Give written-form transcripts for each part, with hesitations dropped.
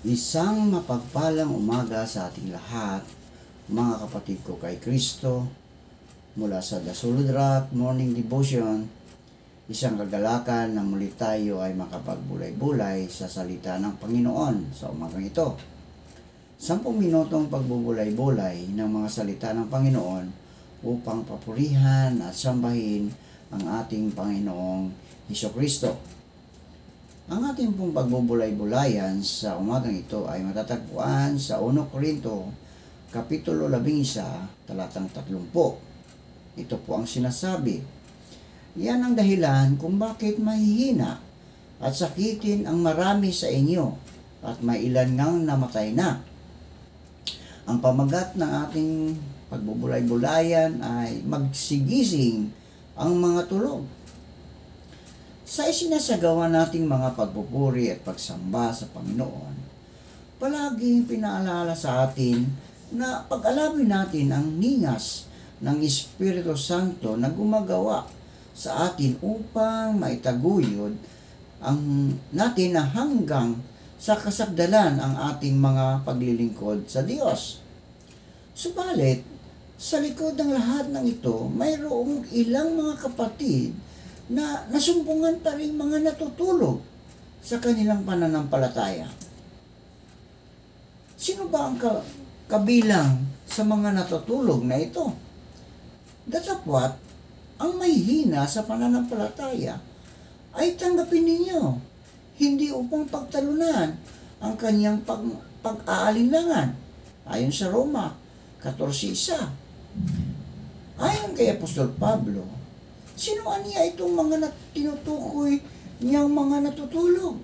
Isang mapagpalang umaga sa ating lahat, mga kapatid ko kay Kristo, mula sa The Solid Rock Morning Devotion, isang kagalakan na muli tayo ay makapagbulay-bulay sa salita ng Panginoon sa umagang ito. 10 minutong pagbubulay-bulay ng mga salita ng Panginoon upang papurihan at sambahin ang ating Panginoong Hesukristo. Ang ating pong pagbubulay-bulayan sa umagang ito ay matatagpuan sa 1 Korinto, Kapitulo 11, talatang 30. Ito po ang sinasabi. Yan ang dahilan kung bakit mahihina at sakitin ang marami sa inyo at may ilan ngang namatay na. Ang pamagat ng ating pagbubulay-bulayan ay magsigising ang mga tulog. Sa isinasagawa nating mga pagpupuri at pagsamba sa Panginoon, palaging pinaalala sa atin na pag-alawin natin ang ningas ng Espiritu Santo na gumagawa sa atin upang maitaguyod natin na hanggang sa kasagdalan ang ating mga paglilingkod sa Diyos. Subalit, sa likod ng lahat ng ito, mayroong ilang mga kapatid na nasumpungan pa rin mga natutulog sa kanilang pananampalataya. Sino ba ang kabilang sa mga natutulog na ito? Datapwat, ang mahihina sa pananampalataya ay tanggapin ninyo, hindi upang pagtalunan ang kanyang pag-aalinlangan. Ayon sa Roma 14:1. Ayon kay Apostol Pablo, sino niya itong mga tinutukoy niyang mga natutulog?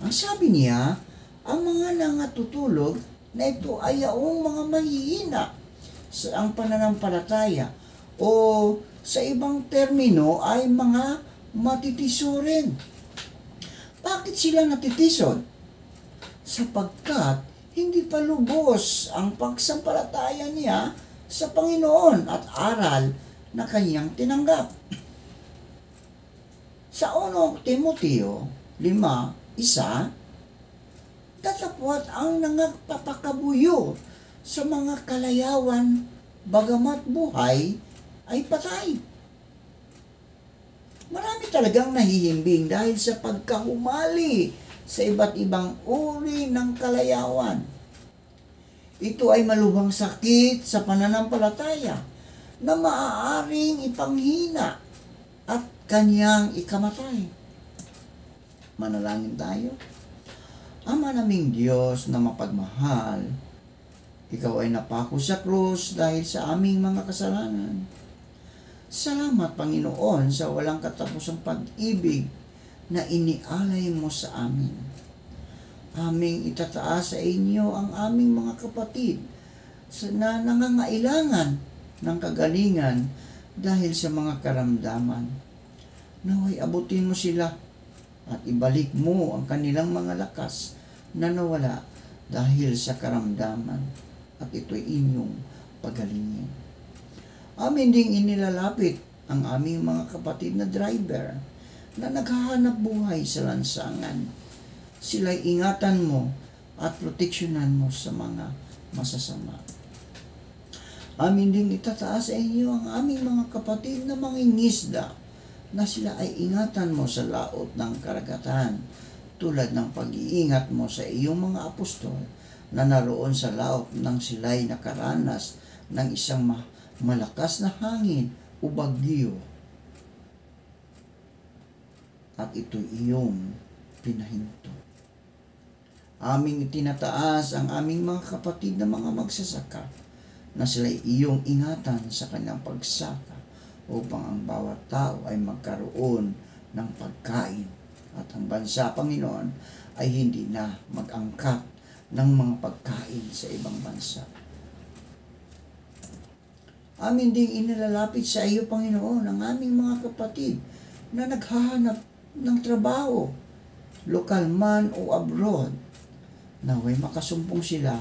Ang sabi niya, ang mga nangatutulog na ito ay yaong mga mahihina sa ang pananampalataya o sa ibang termino ay mga matitisurin. Bakit sila natitison? Sapagkat hindi pa lubos ang pagsampalataya niya sa Panginoon at aral na kanyang tinanggap. Sa 1 Timoteo 5:1, datapwat ang nagpapakabuyo sa mga kalayawan bagamat buhay ay patay. Marami talagang nahihimbing dahil sa pagkahumali sa iba't ibang uri ng kalayawan. Ito ay malubhang sakit sa pananampalataya na maaaring ipanghina at kanyang ikamatay. Manalangin tayo. Ama naming Diyos na mapagmahal, Ikaw ay napako sa krus dahil sa aming mga kasalanan. Salamat, Panginoon, sa walang katapusang pag-ibig na inialay mo sa amin. Aming itataas sa inyo ang aming mga kapatid na nangangailangan ng kagalingan dahil sa mga karamdaman. Naway abutin mo sila at ibalik mo ang kanilang mga lakas na nawala dahil sa karamdaman at ito'y inyong pagalingin. Amin ding inilalapit ang aming mga kapatid na driver na naghahanap buhay sa lansangan. Sila'y ingatan mo at proteksyonan mo sa mga masasama. Amin ding itataas sa inyo ang aming mga kapatid na mangingisda na sila ay ingatan mo sa laot ng karagatan tulad ng pag-iingat mo sa iyong mga apostol na naroon sa laot nang sila'y nakaranas ng isang malakas na hangin o bagyo at ito'y iyong pinahinto. Aming itinataas ang aming mga kapatid na mga magsasaka na sila'y iyong ingatan sa kanyang pagsaka upang ang bawat tao ay magkaroon ng pagkain at ang bansa, Panginoon, ay hindi na mag-angkat ng mga pagkain sa ibang bansa. Amin ding inilalapit sa iyo, Panginoon, ang aming mga kapatid na naghahanap ng trabaho, lokal man o abroad. Naway makasumpong sila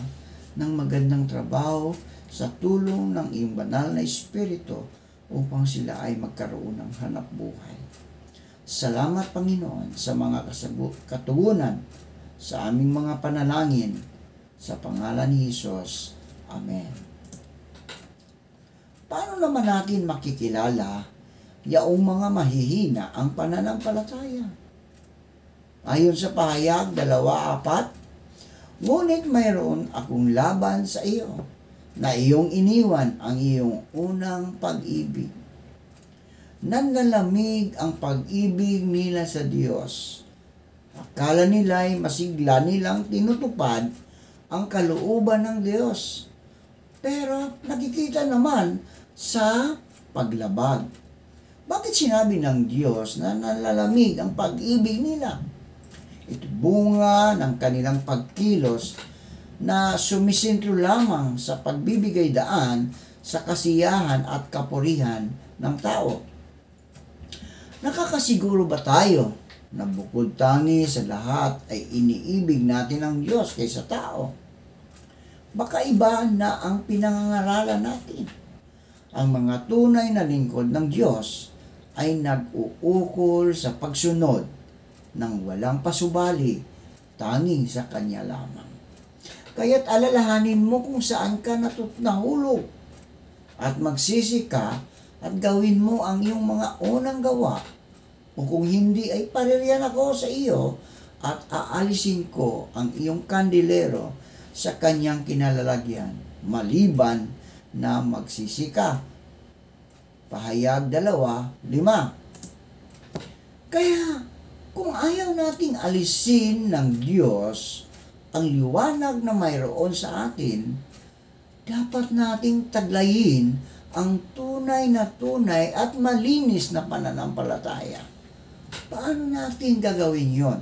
ng magandang trabaho sa tulong ng iyong banal na Espiritu upang sila ay magkaroon ng hanap buhay. Salamat, Panginoon, sa mga katugunan sa aming mga panalangin. Sa pangalan ni Jesus. Amen. Paano naman natin makikilala yaong mga mahihina ang pananampalataya? Ayon sa pahayag 2:4, ngunit mayroon akong laban sa iyo, na iyong iniwan ang iyong unang pag-ibig. Nanlalamig ang pag-ibig nila sa Diyos. Akala nila'y masigla nilang tinutupad ang kalooban ng Diyos. Pero nakikita naman sa paglabag. Bakit sinabi ng Diyos na nanlalamig ang pag-ibig nila? Ito bunga ng kanilang pagkilos na sumisentro lamang sa pagbibigay daan sa kasiyahan at kapurihan ng tao. Nakakasiguro ba tayo na bukod tangi sa lahat ay iniibig natin ang Diyos kaysa tao? Baka iba na ang pinangangaralan natin. Ang mga tunay na lingkod ng Diyos ay nag-uukol sa pagsunod ng walang pasubali, tanging sa Kanya lamang. Kaya't alalahanin mo kung saan ka nahulog at magsisi ka at gawin mo ang iyong mga unang gawa, o kung hindi ay paririyan ako sa iyo at aalisin ko ang iyong kandilero sa kanyang kinalalagyan, maliban na magsisi ka. Pahayag 2:5. Kaya kung ayaw nating alisin ng Diyos ang liwanag na mayroon sa atin, dapat nating taglayin ang tunay at malinis na pananampalataya. Paano natin gagawin yon?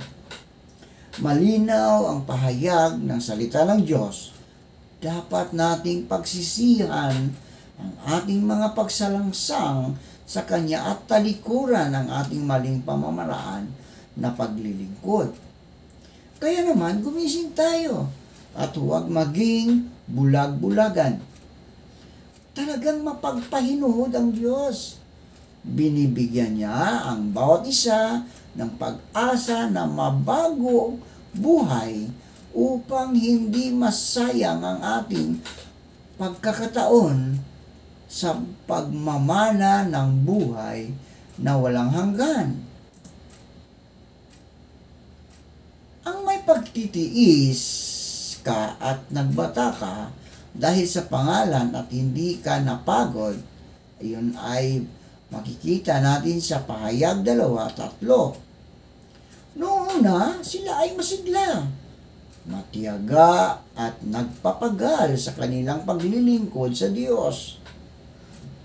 Malinaw ang pahayag ng salita ng Diyos. Dapat nating pagsisihan ang ating mga pagsalangsang sa Kanya at talikuran ang ating maling pamamaraan na paglilingkod. Kaya naman, gumising tayo at huwag maging bulag-bulagan. Talagang mapagpahinuhod ang Diyos. Binibigyan niya ang bawat isa ng pag-asa na mabago buhay upang hindi masayang ang ating pagkakataon sa pagmamana ng buhay na walang hanggan. Ang may pagtitiis ka at nagbata ka dahil sa pangalan at hindi ka napagod, iyon ay makikita natin sa pahayag 2:3. Noong una, sila ay masigla, matiyaga at nagpapagal sa kanilang paglilingkod sa Diyos.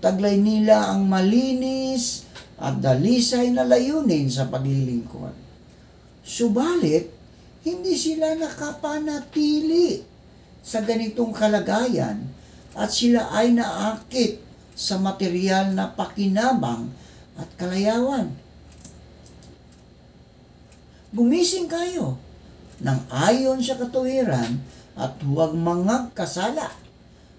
Taglay nila ang malinis at dalisay na layunin sa paglilingkod. Subalit, hindi sila nakapanatili sa ganitong kalagayan at sila ay naakit sa material na pakinabang at kalayawan. Gumising kayo nang ayon sa katuwiran at huwag mangagkasala,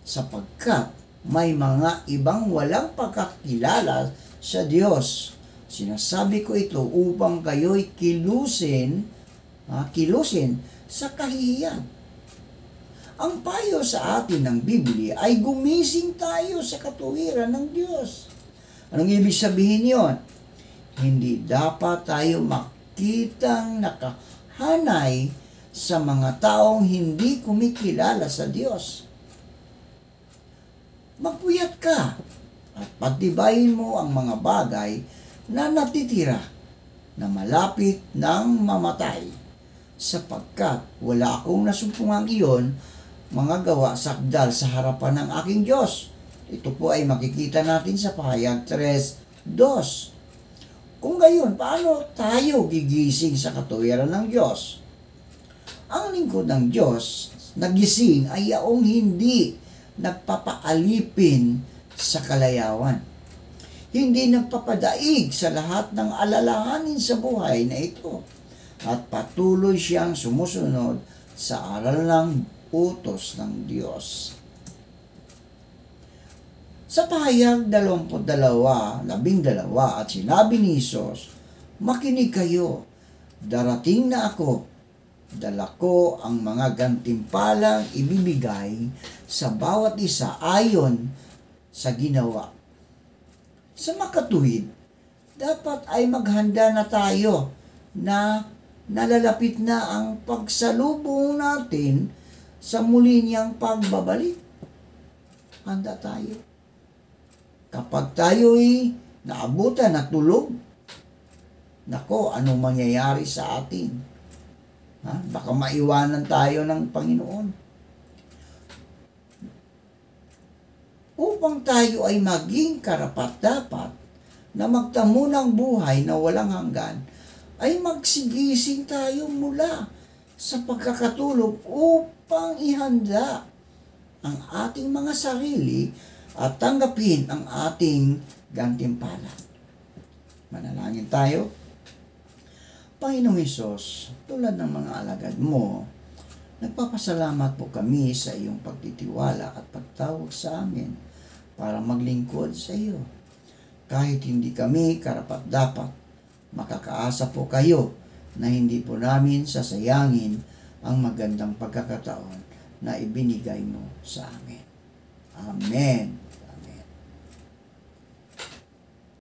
sapagkat may mga ibang walang pagkakilala sa Diyos. Sinasabi ko ito upang kayo'y kilusin sa kahihiyan. Ang payo sa atin ng Biblia ay gumising tayo sa katuwiran ng Diyos. Anong ibig sabihin yon? Hindi dapat tayo makitang nakahanay sa mga taong hindi kumikilala sa Diyos. Magpuyat ka at pagtibayin mo ang mga bagay na natitira na malapit ng mamatay, sapagkat wala akong nasumpungang iyon mga gawa sakdal sa harapan ng aking Diyos. Ito po ay makikita natin sa pahayag 3:2. Kung gayon, paano tayo gigising sa katuwiran ng Diyos? Ang lingkod ng Diyos nagising ay yaong hindi nagpapaalipin sa kalayawan. Hindi nagpapadaig sa lahat ng alalahanin sa buhay na ito. At patuloy siyang sumusunod sa aral ng utos ng Diyos. Sa pahayag 22:12 at sinabi ni Jesus, makinig kayo, darating na ako Dala ko ang mga gantimpalang ibibigay sa bawat isa ayon sa ginawa. Sa makatuwid, dapat ay maghanda na tayo na nalalapit na ang pagsalubong natin sa muli niyang pagbabalik. Handa tayo. Kapag tayo'y naabutan na tulog, nako, anong mangyayari sa atin? Baka maiwanan tayo ng Panginoon. Upang tayo ay maging karapat-dapat na magtamo ng buhay na walang hanggan, ay magsigising tayo mula sa pagkakatulog upang ihanda ang ating mga sarili at tanggapin ang ating gantimpala. Manalangin tayo. Panginoong Hesus, tulad ng mga alagad mo, nagpapasalamat po kami sa iyong pagtitiwala at pagtawag sa amin para maglingkod sa iyo. Kahit hindi kami karapat-dapat, makakaasa po kayo na hindi po namin sasayangin ang magandang pagkakataon na ibinigay mo sa amin. Amen.